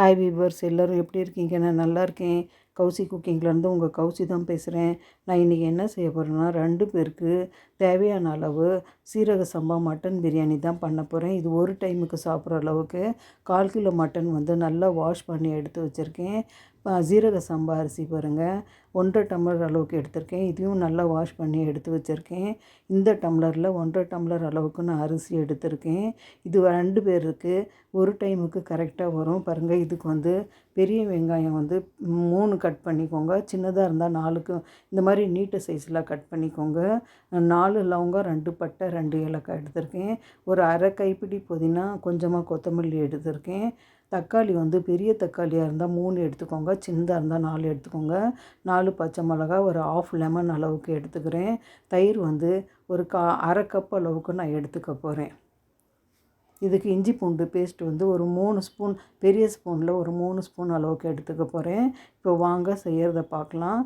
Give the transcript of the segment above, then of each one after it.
Hi viewers, எல்லோரும் எப்படி இருக்கீங்க? நான் நல்லா இருக்கேன். கௌசி குக்கிங்லேருந்து உங்கள் கௌசி தான் பேசுகிறேன். நான் இன்றைக்கி என்ன செய்ய போகிறேன்னா, 2 பேருக்கு தேவையான அளவு சீரக சம்பா மட்டன் பிரியாணி தான் பண்ண போகிறேன். இது ஒரு டைமுக்கு சாப்பிட்ற அளவுக்கு 1/4 கிலோ மட்டன் வந்து நல்லா வாஷ் பண்ணி எடுத்து வச்சுருக்கேன். சீரக சம்பா அரிசி பாருங்கள், 1.5 டம்ளர் அளவுக்கு எடுத்திருக்கேன். இதையும் நல்லா வாஷ் பண்ணி எடுத்து வச்சுருக்கேன். இந்த டம்ளரில் 1.5 டம்ளர் அளவுக்கு நான் அரிசி எடுத்திருக்கேன். இது 2 பேருக்கு ஒரு டைமுக்கு கரெக்டாக வரும் பாருங்கள். இதுக்கு வந்து பெரிய வெங்காயம் வந்து 3 கட் பண்ணிக்கோங்க. சின்னதாக இருந்தால் 4க்கு இந்த மாதிரி நீட்ட சைஸில் கட் பண்ணிக்கோங்க. 4 லவங்கம், 2 பட்டை, 2 ஏலக்காய் எடுத்திருக்கேன். ஒரு அரை கைப்பிடி புதினா, கொஞ்சமாக கொத்தமல்லி எடுத்திருக்கேன். தக்காளி வந்து பெரிய தக்காளியாக இருந்தால் 3 எடுத்துக்கோங்க, சின்னதாக இருந்தால் 4 எடுத்துக்கோங்க. 4 பச்சை மிளகா, ஒரு 1/2 லெமன் அளவுக்கு எடுத்துக்கிறேன். தயிர் வந்து ஒரு அரை கப் அளவுக்கு நான் எடுத்துக்க போகிறேன். இதுக்கு இஞ்சி பூண்டு பேஸ்ட் வந்து ஒரு 3 ஸ்பூன், பெரிய ஸ்பூனில் ஒரு 3 ஸ்பூன் அளவுக்கு எடுத்துக்க போகிறேன். இப்போ வாங்க செய்கிறத பார்க்கலாம்.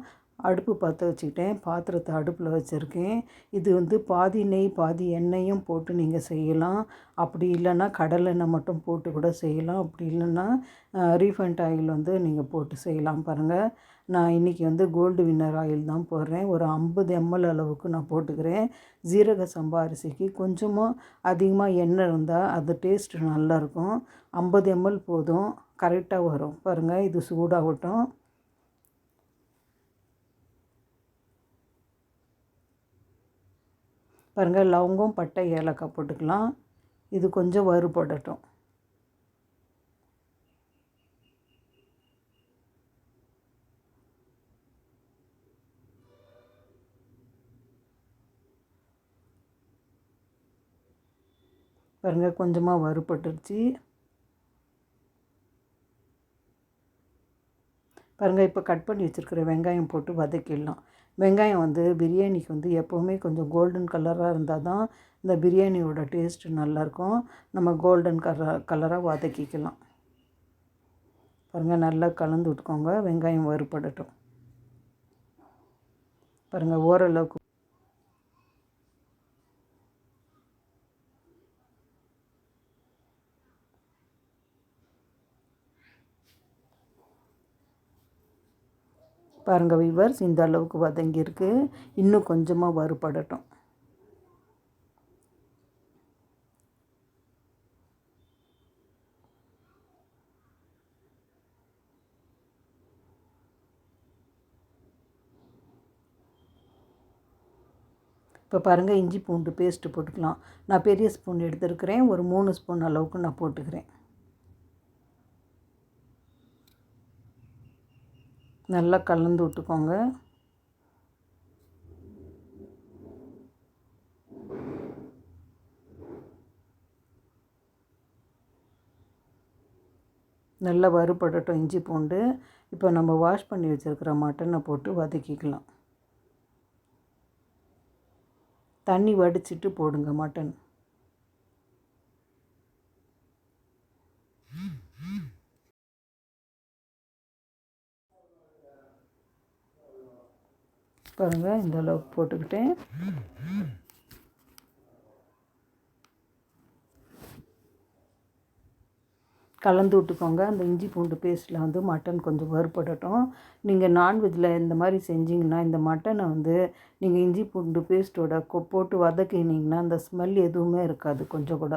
அடுப்பு பற்ற வச்சுக்கிட்டேன். பாத்திரத்தை அடுப்பில் வச்சுருக்கேன். இது வந்து பாதி நெய் பாதி எண்ணெயும் போட்டு நீங்கள் செய்யலாம். அப்படி இல்லைன்னா கடலெண்ணெய் மட்டும் போட்டு கூட செய்யலாம். அப்படி இல்லைன்னா ரீஃபைண்ட் ஆயில் வந்து நீங்கள் போட்டு செய்யலாம். பாருங்கள், நான் இன்றைக்கி வந்து கோல்டு வின்னர் ஆயில் தான் போடுறேன். ஒரு 50 ml அளவுக்கு நான் போட்டுக்கிறேன். ஜீரக சம்பா அரிசிக்கு கொஞ்சமாக அதிகமாக எண்ணெய் இருந்தால் அது டேஸ்ட்டு நல்லாயிருக்கும். 50 ml போதும், கரெக்டாக வரும். பாருங்கள், இது சூடாகட்டும். பாருங்கள், லவங்கம், பட்டை, ஏலக்காய் போட்டுக்கலாம். இது கொஞ்சம் வறுபடட்டும். பாருங்கள், கொஞ்சமாக வறுபட்டுருச்சு. பாருங்கள், இப்போ கட் பண்ணி வச்சுருக்கிற வெங்காயம் போட்டு வதக்கிடலாம். வெங்காயம் வந்து பிரியாணிக்கு வந்து எப்போவுமே கொஞ்சம் கோல்டன் கலராக இருந்தால் தான் இந்த பிரியாணியோட டேஸ்ட்டு நல்லாயிருக்கும். நம்ம கோல்டன் கலராக வதக்கிக்கலாம். பாருங்கள், நல்லா கலந்து விட்டுக்கோங்க. வெங்காயம் வறுபடட்டும். பாருங்கள், ஓரளவுக்கு பாருங்கள் வீவர்ஸ், இந்த அளவுக்கு வதங்கியிருக்கு. இன்னும் கொஞ்சமாக வறுபடட்டும். இப்போ பாருங்கள், இஞ்சி பூண்டு பேஸ்ட்டு போட்டுக்கலாம். நான் பெரிய ஸ்பூன் எடுத்துருக்கிறேன். ஒரு 3 ஸ்பூன் அளவுக்கு நான் போட்டுக்கிறேன். நல்லா கலந்து விட்டுக்கோங்க. நல்லா வறுபடட்டும் இஞ்சி பூண்டு. இப்போ நம்ம வாஷ் பண்ணி வச்சுருக்கிற மட்டனை போட்டு வதக்கிக்கலாம். தண்ணி வடிச்சிட்டு போடுங்க மட்டன். பாருங்கள், இந்த அளவுக்கு போட்டுக்கிட்டேன். கலந்து விட்டுக்கோங்க. அந்த இஞ்சி பூண்டு பேஸ்ட்டில் வந்து மட்டன் கொஞ்சம் வறுபடட்டும். நீங்கள் நான்வெஜ்ஜில் இந்த மாதிரி செஞ்சிங்கன்னா இந்த மட்டனை வந்து நீங்கள் இஞ்சி பூண்டு பேஸ்ட்டோட போட்டு வதக்கினீங்கன்னா அந்த ஸ்மெல் எதுவுமே இருக்காது கொஞ்சம் கூட.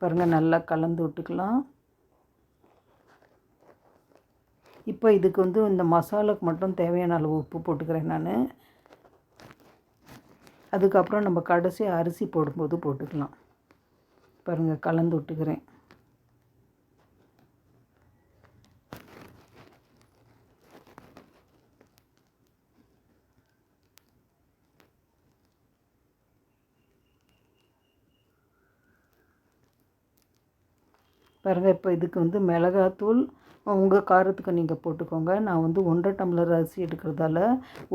பாருங்கள், நல்லா கலந்து விட்டுக்கலாம். இப்போ இதுக்கு வந்து இந்த மசாலாவுக்கு மட்டும் தேவையான அளவு உப்பு போட்டுக்கிறேன் நான். அதுக்கப்புறம் நம்ம கடைசி அரிசி போடும்போது போட்டுக்கலாம். பாருங்கள், கலந்து விட்டுக்கிறேன். பாருங்கள், இப்போ இதுக்கு வந்து மிளகாத்தூள் உங்கள் காரத்துக்கு நீங்கள் போட்டுக்கோங்க. நான் வந்து 1.5 டம்ளர் அரிசி எடுக்கிறதால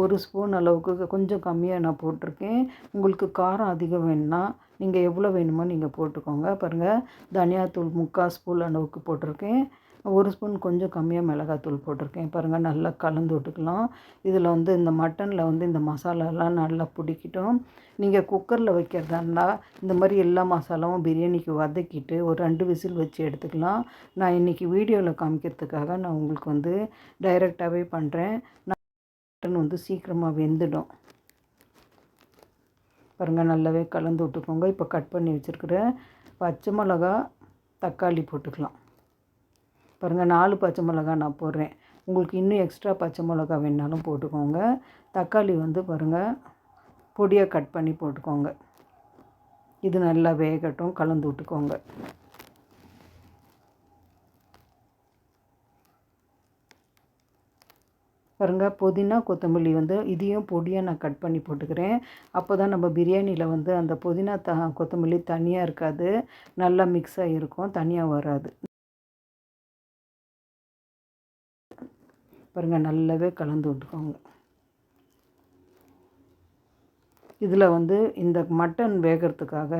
1 ஸ்பூன் அளவுக்கு கொஞ்சம் கம்மியாக நான் போட்டிருக்கேன். உங்களுக்கு காரம் அதிகம் வேணும்னா நீங்கள் எவ்வளோ வேணுமோ நீங்கள் போட்டுக்கோங்க. பாருங்கள், தனியாத்தூள் 3/4 ஸ்பூன் அளவுக்கு போட்டிருக்கேன். 1 ஸ்பூன் கொஞ்சம் கம்மியாக மிளகாத்தூள் போட்டிருக்கேன். பாருங்கள், நல்லா கலந்து விட்டுக்கலாம். இதில் வந்து இந்த மட்டனில் வந்து இந்த மசாலாலாம் நல்லா பிடிக்கட்டும். நீங்கள் குக்கரில் வைக்கிறதா இருந்தால் இந்த மாதிரி எல்லா மசாலாவும் பிரியாணிக்கு வதக்கிட்டு ஒரு 2 விசில் வச்சு எடுத்துக்கலாம். நான் இன்றைக்கி வீடியோவில் காமிக்கிறதுக்காக நான் உங்களுக்கு வந்து டைரெக்டாகவே பண்ணுறேன். மட்டன் வந்து சீக்கிரமாக வெந்துடும். பாருங்கள், நல்லாவே கலந்து விட்டுக்கோங்க. இப்போ கட் பண்ணி வச்சுருக்கிற பச்சை மிளகா, தக்காளி போட்டுக்கலாம். பாருங்கள், 4 பச்சை மிளகா நான் போடுறேன். உங்களுக்கு இன்னும் எக்ஸ்ட்ரா பச்சை மிளகா வேணாலும் போட்டுக்கோங்க. தக்காளி வந்து பாருங்கள், பொடியாக கட் பண்ணி போட்டுக்கோங்க. இது நல்லா வேகட்டும், கலந்து விட்டுக்கோங்க. பாருங்கள், புதினா கொத்தமல்லி வந்து இதையும் பொடியாக நான் கட் பண்ணி போட்டுக்கிறேன். அப்போ தான் நம்ம பிரியாணியில் வந்து அந்த புதினா கொத்தமல்லி தனியாக இருக்காது, நல்லா மிக்ஸ் ஆகிருக்கும், தனியாக வராது. பாருங்கள், நல்லாவே கலந்து விட்டுக்கோங்க. இதில் வந்து இந்த மட்டன் வேகிறதுக்காக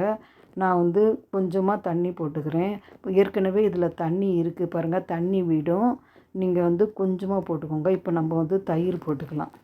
நான் வந்து கொஞ்சமாக தண்ணி போட்டுக்கிறேன். ஏற்கனவே இதில் தண்ணி இருக்குது பாருங்கள், தண்ணி விடும். நீங்கள் வந்து கொஞ்சமாக போட்டுக்கோங்க. இப்போ நம்ம வந்து தயிர் போட்டுக்கலாம்.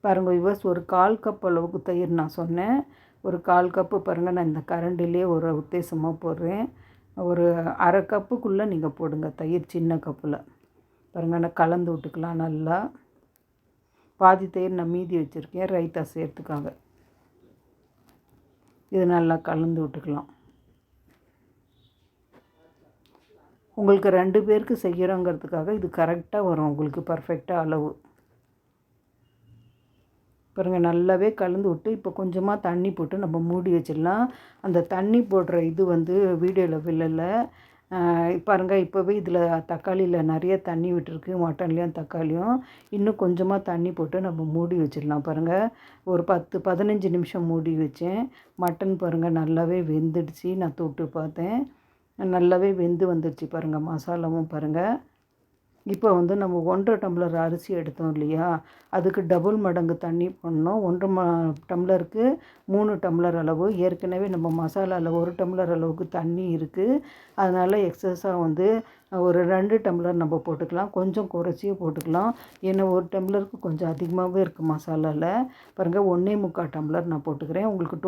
பாருங்கள் விவர்ஸ், ஒரு 1/4 கப் அளவுக்கு தயிர் நான் சொன்னேன். ஒரு 1/4 கப்பு பாருங்கள், நான் இந்த கரண்டிலே ஒரு உத்தேசமாக போடுறேன். ஒரு 1/2 கப்புக்குள்ளே நீங்கள் போடுங்க தயிர், சின்ன கப்பில். பாருங்கள், நான் கலந்து விட்டுக்கலாம் நல்லா. பாதி தயிர் நான் மீதி வச்சுருக்கேன் ரைத்தா சேர்த்துக்காக. இது நல்லா கலந்து விட்டுக்கலாம். உங்களுக்கு 2 பேருக்கு செய்கிறோங்கிறதுக்காக இது கரெக்டாக வரும், உங்களுக்கு பர்ஃபெக்டாக அளவு. பாருங்கள், நல்லாவே கலந்து விட்டு இப்போ கொஞ்சமாக தண்ணி போட்டு நம்ம மூடி வச்சிடலாம். அந்த தண்ணி போடுற இது வந்து வீடியோவில் விழலை. பாருங்கள், இப்போவே இதில் தக்காளியில் நிறைய தண்ணி விட்டுருக்கு, மட்டன்லேயும் தக்காளியும். இன்னும் கொஞ்சமாக தண்ணி போட்டு நம்ம மூடி வச்சிடலாம். பாருங்கள், ஒரு 10-15 நிமிஷம் மூடி வச்சேன். மட்டன் பாருங்கள் நல்லாவே வெந்துடுச்சு. நான் தொட்டு பார்த்தேன், நல்லாவே வெந்து வந்துடுச்சு. பாருங்கள், மசாலாவும் பாருங்கள். இப்போ வந்து நம்ம 1.5 டம்ளர் அரிசி எடுத்தோம் இல்லையா, அதுக்கு டபுள் மடங்கு தண்ணி போடணும். 1 டம்ளருக்கு 3 டம்ளர் அளவு. ஏற்கனவே நம்ம மசாலாவில் 1 டம்ளர் அளவுக்கு தண்ணி இருக்குது. அதனால் எக்ஸஸாக வந்து ஒரு 2 டம்ளர் நம்ம போட்டுக்கலாம். கொஞ்சம் குறைச்சியே போட்டுக்கலாம். ஏன்னா 1 டம்ளருக்கு கொஞ்சம் அதிகமாகவே இருக்குது மசாலாவில். பாருங்கள், 1.25 டம்ளர் நான் போட்டுக்கிறேன். உங்களுக்கு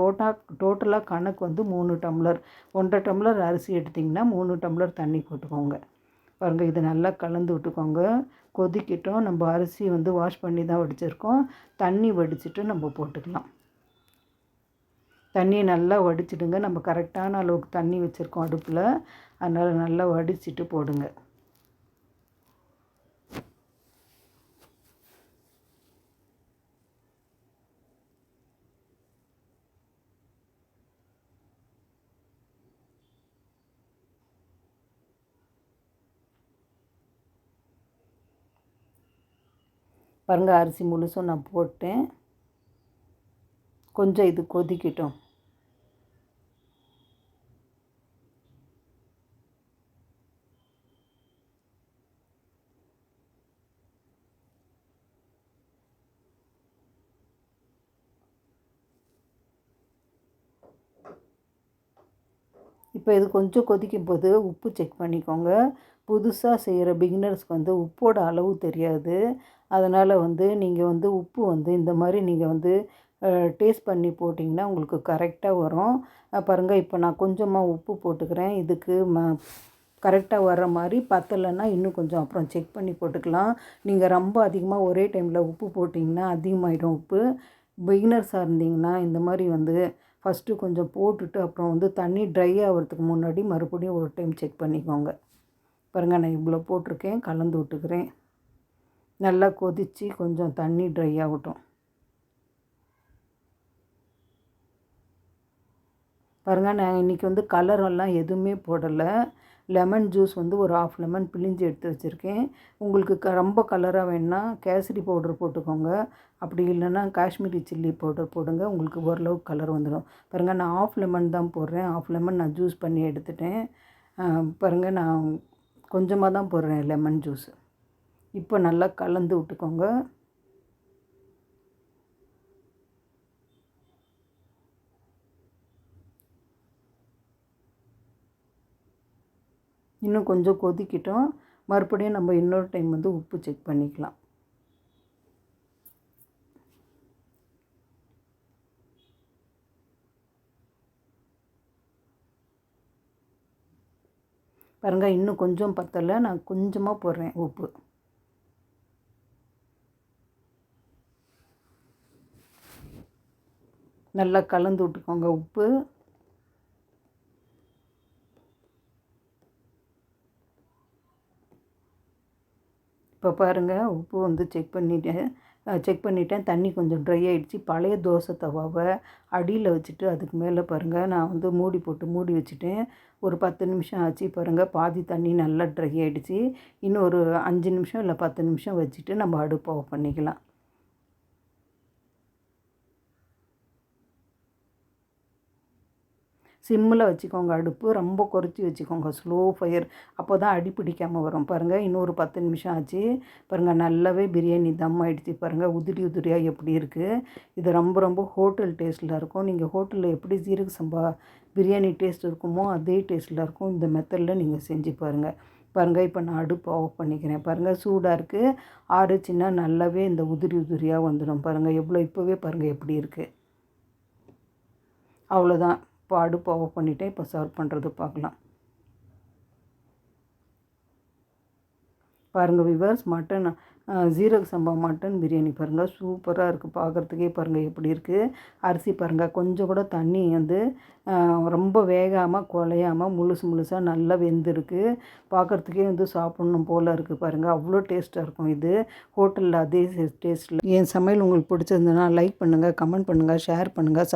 டோட்டலாக கணக்கு வந்து 3 டம்ளர். 1.5 டம்ளர் அரிசி எடுத்திங்கன்னா 3 டம்ளர் தண்ணி போட்டுக்கோங்க. பாருங்கள், இது நல்லா கலந்து விட்டுக்கோங்க. கொதிக்கட்டும். நம்ம அரிசி வந்து வாஷ் பண்ணி தான் வடிச்சிருக்கோம். தண்ணி வடிச்சிட்டு நம்ம போட்டுக்கலாம். தண்ணியை நல்லா வடிச்சிடுங்க. நம்ம கரெக்டான அளவுக்கு தண்ணி வச்சுருக்கோம் அடுப்பில், அதனால் நல்லா வடிச்சிட்டு போடுங்க. பாருங்கள், அரிசி முழுசும் நான் போட்டேன். கொஞ்சம் இது கொதிக்கட்டும். இப்போ இது கொஞ்சம் கொதிக்கும் போது உப்பு செக் பண்ணிக்கோங்க. புதுசாக செய்கிற பிகினர்ஸ்க்கு வந்து உப்போட அளவு தெரியாது. அதனால் வந்து நீங்கள் வந்து உப்பு வந்து இந்த மாதிரி நீங்கள் வந்து டேஸ்ட் பண்ணி போட்டிங்கன்னா உங்களுக்கு கரெக்டாக வரும். பாருங்கள், இப்போ நான் கொஞ்சமாக உப்பு போட்டுக்கிறேன். இதுக்கு கரெக்டாக வர்ற மாதிரி. பத்தலைன்னா இன்னும் கொஞ்சம் அப்புறம் செக் பண்ணி போட்டுக்கலாம். நீங்கள் ரொம்ப அதிகமாக ஒரே டைமில் உப்பு போட்டிங்கன்னா அதிகமாகிடும் உப்பு. பிகினர்ஸாக இருந்தீங்கன்னா இந்த மாதிரி வந்து ஃபஸ்ட்டு கொஞ்சம் போட்டுட்டு அப்புறம் வந்து தண்ணி ட்ரை ஆகிறதுக்கு முன்னாடி மறுபடியும் ஒரு டைம் செக் பண்ணிக்கோங்க. பாருங்கள், நான் இவ்வளோ போட்டிருக்கேன். கலந்து விட்டுக்கிறேன். நல்லா கொதித்து கொஞ்சம் தண்ணி ட்ரை ஆகட்டும். பாருங்கள், நான் இன்றைக்கி வந்து கலரெல்லாம் எதுவுமே போடலை. லெமன் ஜூஸ் வந்து ஒரு ஆஃப் லெமன் பிழிஞ்சு எடுத்து வச்சுருக்கேன். உங்களுக்கு ரொம்ப கலராக வேணுன்னா கேசரி பவுடர் போட்டுக்கோங்க. அப்படி இல்லைன்னா காஷ்மீரி சில்லி பவுடர் போடுங்க. உங்களுக்கு ஓரளவுக்கு கலர் வந்துடும். பாருங்கள், நான் ஆஃப் லெமன் தான் போடுறேன். ஆஃப் லெமன் நான் ஜூஸ் பண்ணி எடுத்துட்டேன். பாருங்கள், நான் கொஞ்சமாக தான் போடுறேன் லெமன் ஜூஸ். இப்போ நல்லா கலந்து விட்டுக்கோங்க. இன்னும் கொஞ்சம் கொதிக்கிட்டோம். மறுபடியும் நம்ம இன்னொரு டைம் வந்து உப்பு செக் பண்ணிக்கலாம். பாருங்கள், இன்னும் கொஞ்சம் பத்தலை. நான் கொஞ்சமாக போடுறேன் உப்பு. நல்லா கலந்து விட்டுக்கோங்க உப்பு. இப்போ பாருங்கள், உப்பு வந்து செக் பண்ணிட்டேன். தண்ணி கொஞ்சம் ட்ரை ஆகிடுச்சு. பழைய தோசை தவாவை அடியில் வச்சுட்டு அதுக்கு மேலே பாருங்கள், நான் வந்து மூடி போட்டு மூடி வச்சுட்டேன். ஒரு 10 நிமிஷம் ஆச்சு. பாருங்கள், பாதி தண்ணி நல்லா ட்ரை ஆகிடுச்சு. இன்னும் ஒரு 5 நிமிஷம் இல்லை 10 நிமிஷம் வச்சுட்டு நம்ம அடுப்பை ஆஃப் பண்ணிக்கலாம். சிம்மில் வச்சுக்கோங்க அடுப்பு. ரொம்ப குறைச்சி வச்சுக்கோங்க, ஸ்லோ ஃபயர். அப்போ தான் அடி பிடிக்காமல் வரும். பாருங்கள், இன்னொரு 10 நிமிஷம் ஆச்சு. பாருங்கள், நல்லாவே பிரியாணி தம் ஆகிடுச்சு. பாருங்கள், உதிரி உதிரியாக எப்படி இருக்குது. இது ரொம்ப ரொம்ப ஹோட்டல் டேஸ்ட்டில் இருக்கும். நீங்கள் ஹோட்டலில் எப்படி சீரக சம்பா பிரியாணி டேஸ்ட் இருக்குமோ அதே டேஸ்ட்டில் இருக்கும். இந்த மெத்தடில் நீங்கள் செஞ்சு பாருங்கள். பாருங்கள், இப்போ நான் அடுப்பு ஆஃப் பண்ணிக்கிறேன். பாருங்கள், சூடாக இருக்குது. ஆறுச்சுன்னா நல்லாவே இந்த உதிரி உதிரியாக வந்துடும். பாருங்கள், இப்போவே பாருங்கள் எப்படி இருக்குது. அவ்வளோதான். இப்போ அடுப்பு ஆஃப் பண்ணிவிட்டேன். இப்போ சர்வ் பண்ணுறது பார்க்கலாம். பாருங்கள் வியூவர்ஸ், மட்டன் ஜீரக சம்பா மட்டன் பிரியாணி பாருங்கள், சூப்பராக இருக்குது. பார்க்குறதுக்கே பாருங்கள் எப்படி இருக்குது. அரிசி பாருங்கள், கொஞ்சம் கூட தண்ணி வந்து ரொம்ப வேகாமல் குழையாமல் முழுசாக நல்லா வெந்திருக்கு. பார்க்குறதுக்கே வந்து சாப்பிட்ணும் போல் இருக்குது. பாருங்கள், அவ்வளோ டேஸ்ட்டாக இருக்கும். இது ஹோட்டலில் அதே டேஸ்ட்டில். என் சமையல் உங்களுக்கு பிடிச்சிருந்ததுன்னா லைக் பண்ணுங்கள், கமெண்ட் பண்ணுங்கள், ஷேர் பண்ணுங்கள்,